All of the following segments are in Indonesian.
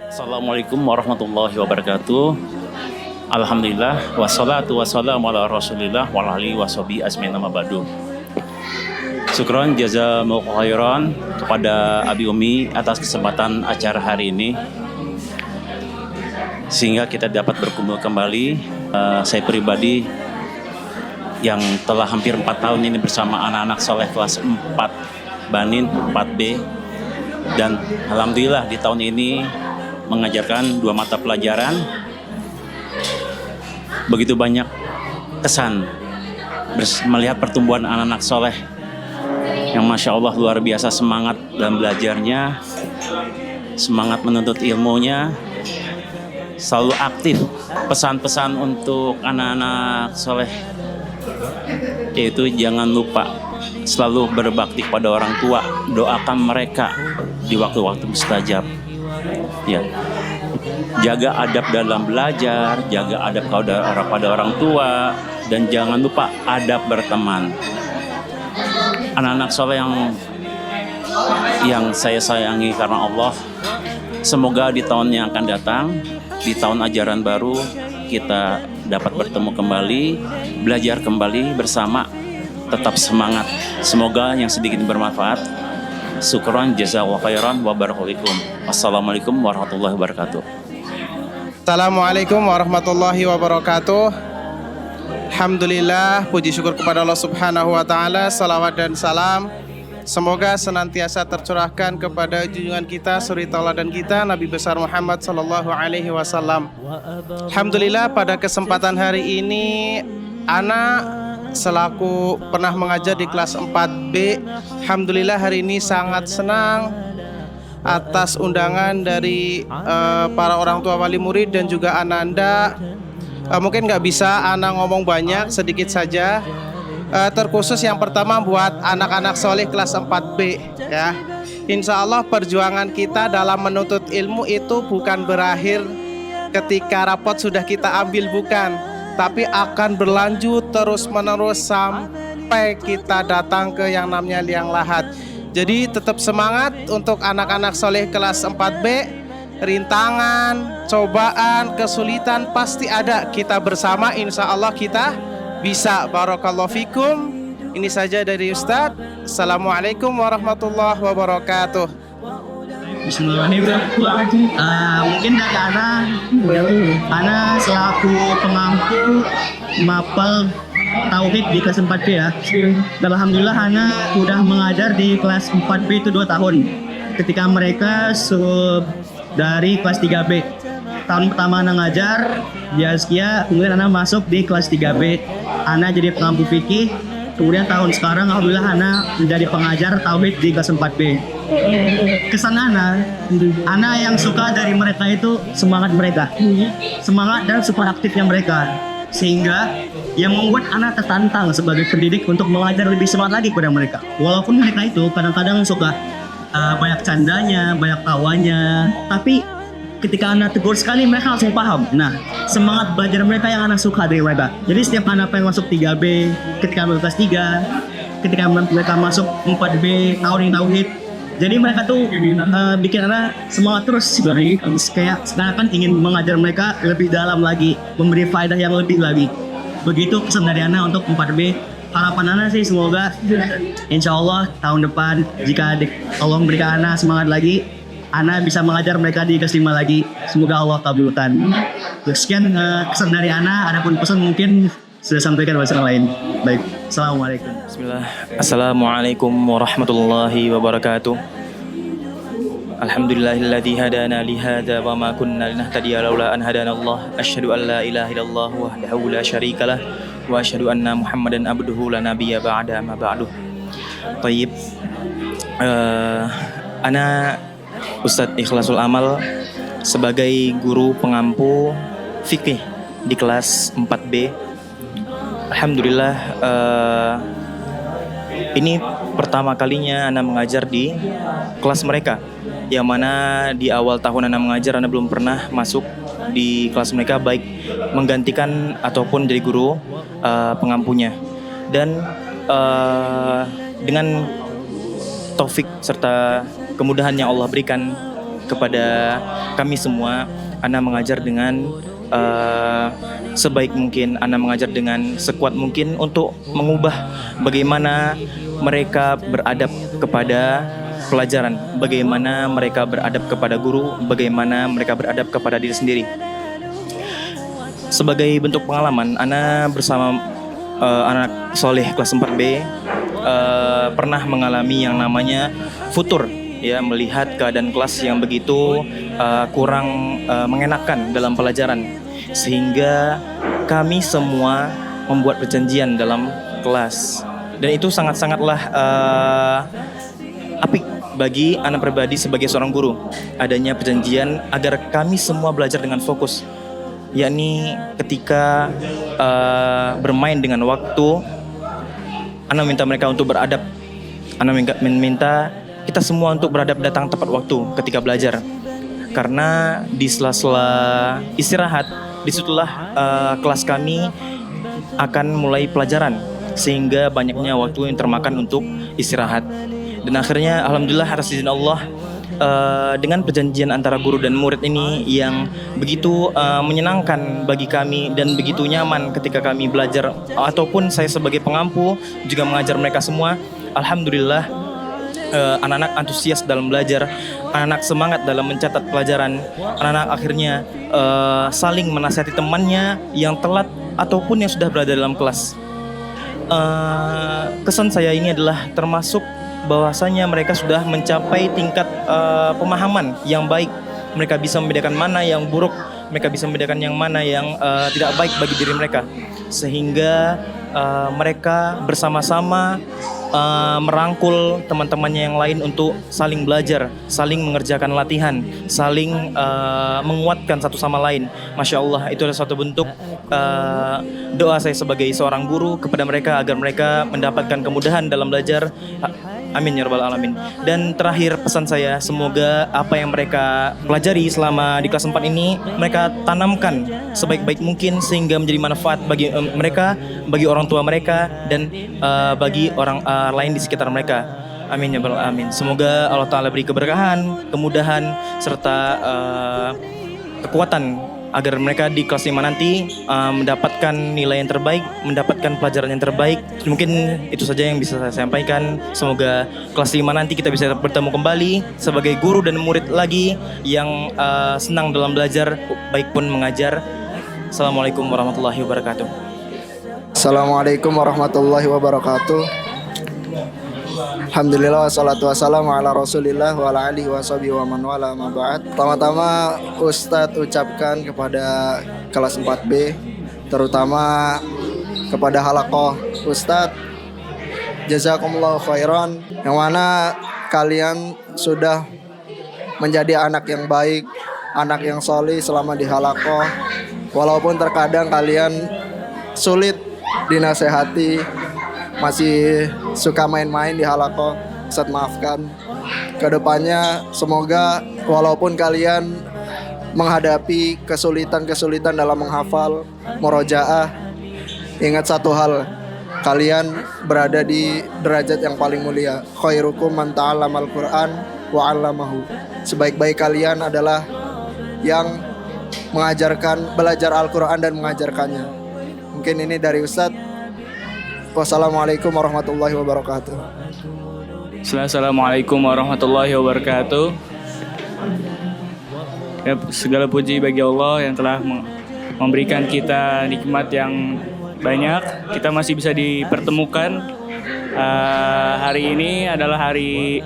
Assalamualaikum warahmatullahi wabarakatuh. Alhamdulillah wassalatu wassalamu ala Rasulillah wa alihi washabihi ajmain amma ba'du. Syukron jazakumullahu khairan kepada Abi Umi atas kesempatan acara hari ini sehingga kita dapat berkumpul kembali. Saya pribadi yang telah hampir 4 tahun ini bersama anak-anak soleh kelas 4 Banin 4B, dan alhamdulillah di tahun ini mengajarkan 2 mata pelajaran. Begitu banyak kesan melihat pertumbuhan anak-anak soleh yang Masya Allah luar biasa semangat dalam belajarnya, semangat menuntut ilmunya, selalu aktif. Pesan-pesan untuk anak-anak soleh yaitu jangan lupa selalu berbakti pada orang tua, doakan mereka di waktu-waktu mustajab. Ya, jaga adab dalam belajar, jaga adab pada orang tua, dan jangan lupa adab berteman. Anak-anak soleh yang saya sayangi karena Allah, semoga di tahun yang akan datang, di tahun ajaran baru, kita dapat bertemu kembali, belajar kembali bersama, tetap semangat. Semoga yang sedikit bermanfaat. Syukron jazakallahu khairan wa barakallahu. Wassalamualaikum warahmatullahi wabarakatuh. Assalamualaikum warahmatullahi wabarakatuh. Alhamdulillah, puji syukur kepada Allah Subhanahu wa taala. Salawat dan salam semoga senantiasa tercurahkan kepada junjungan kita, suri tauladan kita, Nabi besar Muhammad sallallahu alaihi wasallam. Alhamdulillah, pada kesempatan hari ini anak selaku pernah mengajar di kelas 4B, alhamdulillah hari ini sangat senang atas undangan dari para orang tua wali murid dan juga Ananda. Mungkin nggak bisa Ana ngomong banyak, sedikit saja. Terkhusus yang pertama buat anak-anak soleh kelas 4B ya. Insya Allah perjuangan kita dalam menuntut ilmu itu bukan berakhir ketika rapot sudah kita ambil, bukan, tapi akan berlanjut terus-menerus sampai kita datang ke yang namanya liang lahat. Jadi tetap semangat untuk anak-anak soleh kelas 4B. Rintangan, cobaan, kesulitan pasti ada. Kita bersama, insya Allah kita bisa. Barakallahu fikum. Ini saja dari Ustadz. Assalamualaikum warahmatullahi wabarakatuh. Bismillahirrahmanirrahim. Mungkin dari Ana selaku pengampu mapel tauhid di kelas 4B ya. Dan alhamdulillah Ana sudah mengajar di kelas 4B itu 2 tahun. Ketika mereka dari kelas 3B. Tahun pertama Ana ngajar di Azkia, kemudian Ana masuk di kelas 3B. Ana jadi pengampu fikih. Kemudian tahun sekarang alhamdulillah Ana menjadi pengajar tauhid di kelas 4B. Kesan Ana yang suka dari mereka itu semangat mereka. Semangat dan super aktifnya mereka. Sehingga yang membuat Ana tertantang sebagai pendidik untuk mengajar lebih semangat lagi kepada mereka. Walaupun mereka itu kadang-kadang suka banyak candanya, banyak tawanya, tapi ketika Ana tegur sekali mereka langsung paham. Nah, semangat belajar mereka yang Ana suka dari mereka. Jadi setiap Ana pengen masuk 3B, ketika mereka kelas 3, ketika mereka masuk 4B, tauhid. Jadi mereka tuh bikin Ana semangat terus sebenarnya. Kayak sekarang kan ingin mengajar mereka lebih dalam lagi, memberi faedah yang lebih lagi. Begitu kesan dari Ana untuk 4B. Harapan Ana sih semoga insya Allah tahun depan jika Allah memberikan Ana semangat lagi, Ana bisa mengajar mereka di kelas 5 lagi. Semoga Allah kabulkan. Sekian kesan dari Ana. Adapun pesan mungkin sudah sampaikan kepada orang lain. Baik, assalamualaikum. Bismillah. Assalamualaikum warahmatullahi wabarakatuh. Alhamdulillahilladzi hadana li hadza wa ma kunna linahtadiya laula an hadanallah. Asyhadu an la ilaha illallah wahdahu la syarikalah wa asyhadu anna Muhammadan abduhu la nabiyya ba'da ma ba'du. Thayyib. Ana Ustadz Ikhlasul Amal sebagai guru pengampu fikih di kelas 4B. Alhamdulillah ini pertama kalinya Ana mengajar di kelas mereka, yang mana di awal tahun Ana mengajar Ana belum pernah masuk di kelas mereka, baik menggantikan ataupun jadi guru pengampunya. Dan dengan taufik serta kemudahan yang Allah berikan, kepada kami semua. Ana mengajar dengan sebaik mungkin, Ana mengajar dengan sekuat mungkin untuk mengubah bagaimana mereka beradab kepada pelajaran, bagaimana mereka beradab kepada guru, bagaimana mereka beradab kepada diri sendiri. Sebagai bentuk pengalaman, Ana bersama anak soleh kelas 4B pernah mengalami yang namanya futur, ya, melihat keadaan kelas yang begitu kurang mengenakan dalam pelajaran, sehingga kami semua membuat perjanjian dalam kelas, dan itu sangatlah apik bagi anak pribadi sebagai seorang guru, adanya perjanjian agar kami semua belajar dengan fokus, yakni ketika bermain dengan waktu, Ana minta mereka untuk beradab. Ana minta kita semua untuk beradab, datang tepat waktu ketika belajar. Karena di sela-sela istirahat, disitulah kelas kami akan mulai pelajaran, sehingga banyaknya waktu yang termakan untuk istirahat. Dan akhirnya alhamdulillah atas izin Allah, dengan perjanjian antara guru dan murid ini yang begitu menyenangkan bagi kami dan begitu nyaman ketika kami belajar, ataupun saya sebagai pengampu juga mengajar mereka semua. Alhamdulillah, anak-anak antusias dalam belajar, anak-anak semangat dalam mencatat pelajaran, anak-anak akhirnya saling menasihati temannya yang telat ataupun yang sudah berada dalam kelas. Kesan saya ini adalah termasuk bahwasanya mereka sudah mencapai tingkat pemahaman yang baik. Mereka bisa membedakan mana yang buruk, mereka bisa membedakan yang mana yang tidak baik bagi diri mereka, sehingga mereka bersama-sama merangkul teman-temannya yang lain untuk saling belajar, saling mengerjakan latihan, saling menguatkan satu sama lain. Masya Allah, itu adalah suatu bentuk doa saya sebagai seorang guru kepada mereka agar mereka mendapatkan kemudahan dalam belajar. Amin ya rabbal alamin. Dan terakhir pesan saya, semoga apa yang mereka pelajari selama di kelas 4 ini mereka tanamkan sebaik-baik mungkin sehingga menjadi manfaat bagi mereka, bagi orang tua mereka, dan bagi orang lain di sekitar mereka. Amin ya rabbal alamin. Semoga Allah Ta'ala beri keberkahan, kemudahan, serta kekuatan agar mereka di kelas 5 nanti mendapatkan nilai yang terbaik, mendapatkan pelajaran yang terbaik. Mungkin itu saja yang bisa saya sampaikan. Semoga kelas 5 nanti kita bisa bertemu kembali sebagai guru dan murid lagi yang senang dalam belajar, baik pun mengajar. Assalamualaikum warahmatullahi wabarakatuh. Assalamualaikum warahmatullahi wabarakatuh. Alhamdulillah wassalatu wassalamu ala rasulillah wa ala alihi wa sahbihi wa man wala ma ba'd. Pertama-tama Ustadz ucapkan kepada kelas 4B, terutama kepada halaqah Ustadz, jazakumullahu khairan, yang mana kalian sudah menjadi anak yang baik, anak yang solih selama di halaqah. Walaupun terkadang kalian sulit dinasehati, masih suka main-main di halaqah, Ustadz maafkan. Kedepannya semoga walaupun kalian menghadapi kesulitan-kesulitan dalam menghafal, murojaah, ingat satu hal, kalian berada di derajat yang paling mulia. Khairukum man ta'allamal Qur'an wa 'allamahu. Sebaik-baik kalian adalah yang belajar Al-Quran dan mengajarkannya. Mungkin ini dari Ustadz. Wassalamualaikum warahmatullahi wabarakatuh. Assalamualaikum warahmatullahi wabarakatuh. Ya, segala puji bagi Allah yang telah memberikan kita nikmat yang banyak. Kita masih bisa dipertemukan. Hari ini adalah hari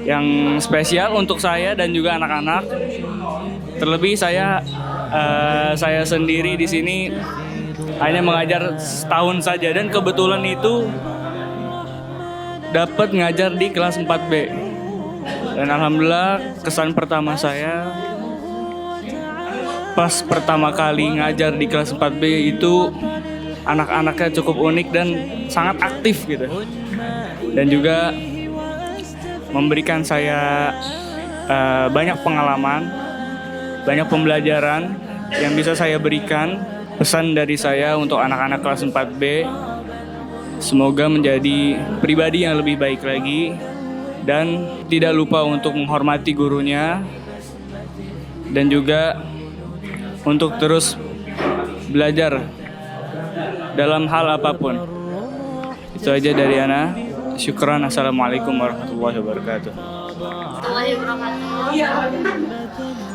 yang spesial untuk saya dan juga anak-anak. Terlebih saya sendiri di sini hanya mengajar setahun saja, dan kebetulan itu dapat ngajar di kelas 4B. Dan alhamdulillah kesan pertama saya pas pertama kali ngajar di kelas 4B itu anak-anaknya cukup unik dan sangat aktif gitu. Dan juga memberikan saya banyak pengalaman, banyak pembelajaran yang bisa saya berikan. Pesan dari saya untuk anak-anak kelas 4B, semoga menjadi pribadi yang lebih baik lagi dan tidak lupa untuk menghormati gurunya dan juga untuk terus belajar dalam hal apapun. Itu aja dari Ana. Syukran. Assalamualaikum warahmatullahi wabarakatuh.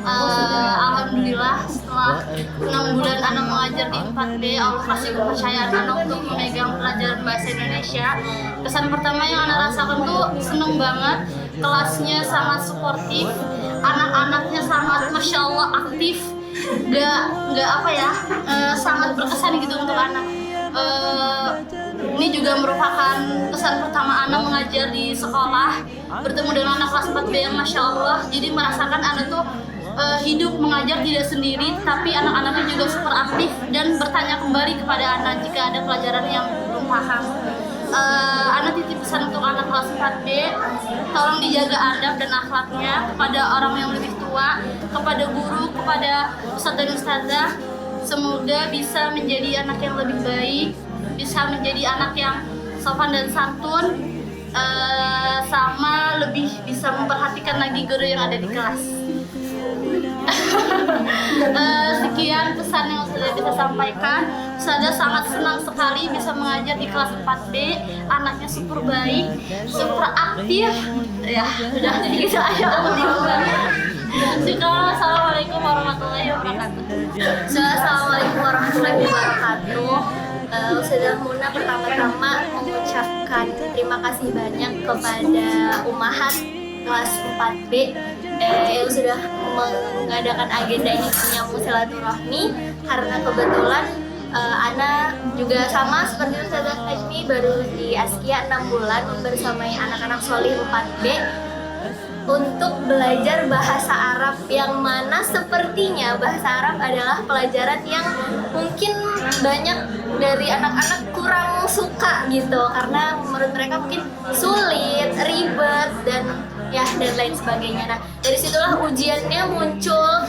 Alhamdulillah setelah 6 bulan Ana mengajar di 4B, Allah kasih kepercayaan Ana untuk memegang pelajaran bahasa Indonesia. Kesan pertama yang Ana rasakan tuh seneng banget, kelasnya sangat suportif, anak-anaknya sangat Masya Allah aktif, sangat berkesan gitu untuk Ana. Ini juga merupakan kesan pertama Ana mengajar di sekolah, bertemu dengan anak kelas 4B yang Masya Allah. Jadi merasakan Ana tuh hidup mengajar tidak sendiri, tapi anak-anaknya juga super aktif dan bertanya kembali kepada Ana jika ada pelajaran yang belum paham. Ana titip pesan untuk anak kelas 4B, tolong dijaga adab dan akhlaknya kepada orang yang lebih tua, kepada guru, kepada ustadz dan ustadzah. Semoga bisa menjadi anak yang lebih baik, bisa menjadi anak yang sopan dan santun, sama lebih bisa memperhatikan lagi guru yang ada di kelas. Sekian pesan yang sudah bisa sampaikan. Saya sangat senang sekali bisa mengajar di kelas 4B. Anaknya super baik, super aktif. Ya, sudah jadi gitu aja. Assalamualaikum warahmatullahi wabarakatuh. Assalamualaikum warahmatullahi wabarakatuh. Ustazah Muna pertama-tama mengucapkan terima kasih banyak kepada Ummahat kelas 4B yang sudah mengadakan agenda ini menyambung silaturahmi, karena kebetulan Ana juga sama seperti Ustazah Najmi baru di Askia 6 bulan bersamai anak-anak Solih 4B untuk belajar bahasa Arab, yang mana sepertinya bahasa Arab adalah pelajaran yang mungkin banyak dari anak-anak kurang suka gitu, karena menurut mereka mungkin sulit, ribet, dan lain sebagainya. Nah, dari situlah ujiannya muncul.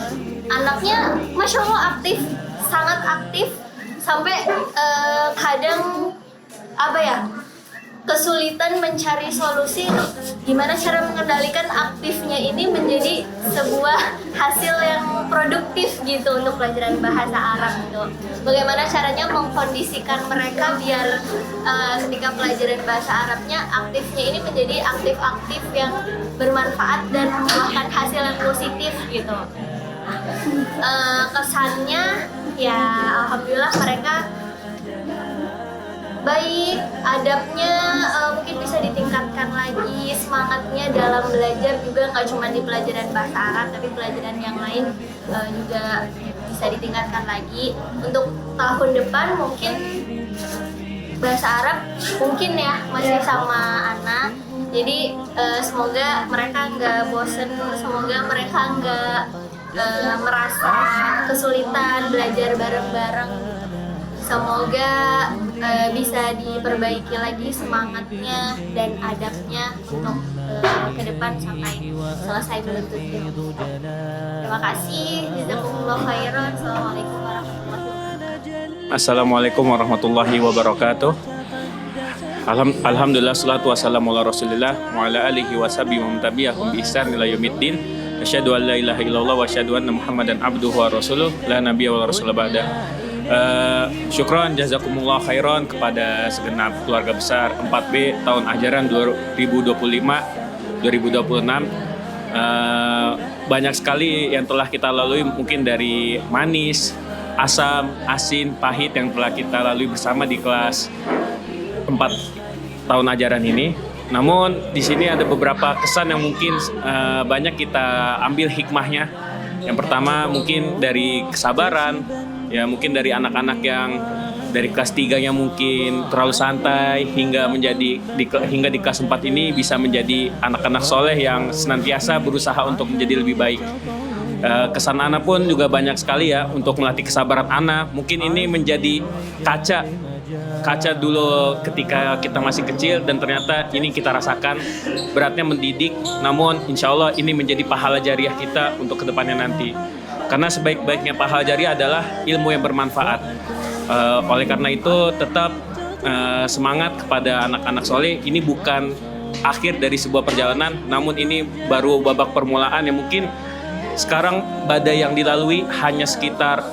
Anaknya Masya Allah aktif, sangat aktif, sampai kadang kesulitan mencari solusi gimana cara mengendalikan aktifnya ini menjadi sebuah hasil yang produktif gitu untuk pelajaran bahasa Arab gitu. Bagaimana caranya mengkondisikan mereka biar ketika pelajaran bahasa Arabnya aktifnya ini menjadi aktif-aktif yang bermanfaat dan membuahkan hasil yang positif gitu. Kesannya ya alhamdulillah mereka baik, adabnya mungkin bisa ditingkatkan lagi, semangatnya dalam belajar juga nggak cuma di pelajaran bahasa Arab, tapi pelajaran yang lain juga bisa ditingkatkan lagi. Untuk tahun depan mungkin bahasa Arab mungkin ya masih sama Ana, jadi semoga mereka nggak bosen, semoga mereka nggak merasa kesulitan belajar bareng-bareng. Semoga bisa diperbaiki lagi semangatnya dan adabnya untuk ke depan sampai selesai menuntut ilmu. Terima kasih. Jazakumullah khairan. Assalamualaikum warahmatullahi wabarakatuh. Assalamualaikum warahmatullahi wabarakatuh. Alhamdulillah, salatu wassalamu ala rasulillah wa ala alihi wa sahbihi wa man tabi'ahum bi ihsan ila yaumiddin. Asyhadu an la ilaha illallah wa asyhadu anna Muhammadan abduhu wa rasuluh la nabiyya wa la rasula ba'da. Syukran jazakumullah khairan kepada segenap keluarga besar 4B tahun ajaran 2025-2026. Banyak sekali yang telah kita lalui, mungkin dari manis, asam, asin, pahit yang telah kita lalui bersama di kelas 4 tahun ajaran ini. Namun di sini ada beberapa kesan yang mungkin banyak kita ambil hikmahnya. Yang pertama mungkin dari kesabaran, ya mungkin dari anak-anak yang dari kelas 3 yang mungkin terlalu santai hingga di kelas 4 ini bisa menjadi anak-anak soleh yang senantiasa berusaha untuk menjadi lebih baik. Kesan Ana pun juga banyak sekali ya untuk melatih kesabaran Ana. Mungkin ini menjadi kaca dulu ketika kita masih kecil, dan ternyata ini kita rasakan beratnya mendidik, namun insya Allah ini menjadi pahala jariah kita untuk kedepannya nanti. Karena sebaik-baiknya pahala jariah adalah ilmu yang bermanfaat. Oleh karena itu tetap semangat kepada anak-anak soleh. Ini bukan akhir dari sebuah perjalanan, namun ini baru babak permulaan yang mungkin sekarang badai yang dilalui hanya sekitar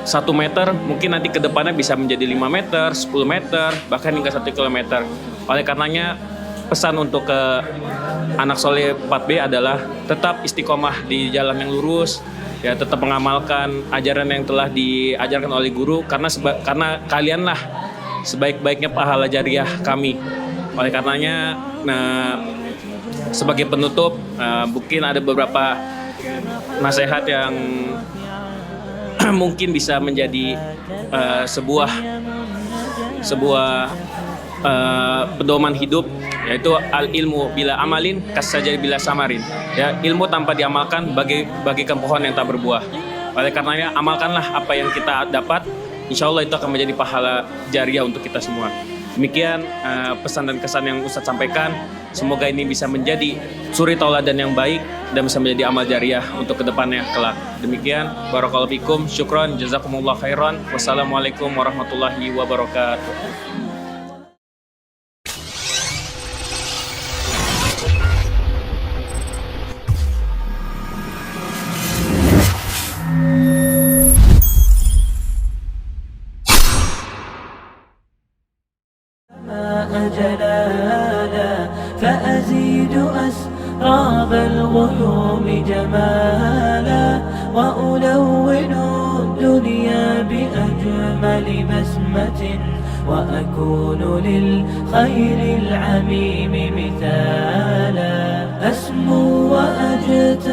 1 meter, mungkin nanti ke depannya bisa menjadi 5 meter, 10 meter, bahkan hingga 1 kilometer. Oleh karenanya pesan untuk ke anak soleh 4B adalah tetap istiqomah di jalan yang lurus, ya tetap mengamalkan ajaran yang telah diajarkan oleh guru, karena kalianlah sebaik-baiknya pahala jariah kami. Oleh karenanya, sebagai penutup, mungkin ada beberapa nasihat yang mungkin bisa menjadi sebuah pedoman hidup, yaitu al ilmu bila amalin kasajari bila samarin. Ya, ilmu tanpa diamalkan bagikan pohon yang tak berbuah. Oleh karenanya amalkanlah apa yang kita dapat, insya Allah itu akan menjadi pahala jariah untuk kita semua. Demikian pesan dan kesan yang Ustadz sampaikan. Semoga ini bisa menjadi suri tauladan yang baik dan bisa menjadi amal jariah untuk kedepannya kelak. Demikian, barakallahu fikum, syukron, jazakumullah khairan. Wassalamualaikum warahmatullahi wabarakatuh. جلالا فأزيد أسراب الغيوم جمالا وألون الدنيا بأجمل بسمة وأكون للخير العميم مثالا أسمو وأجتهد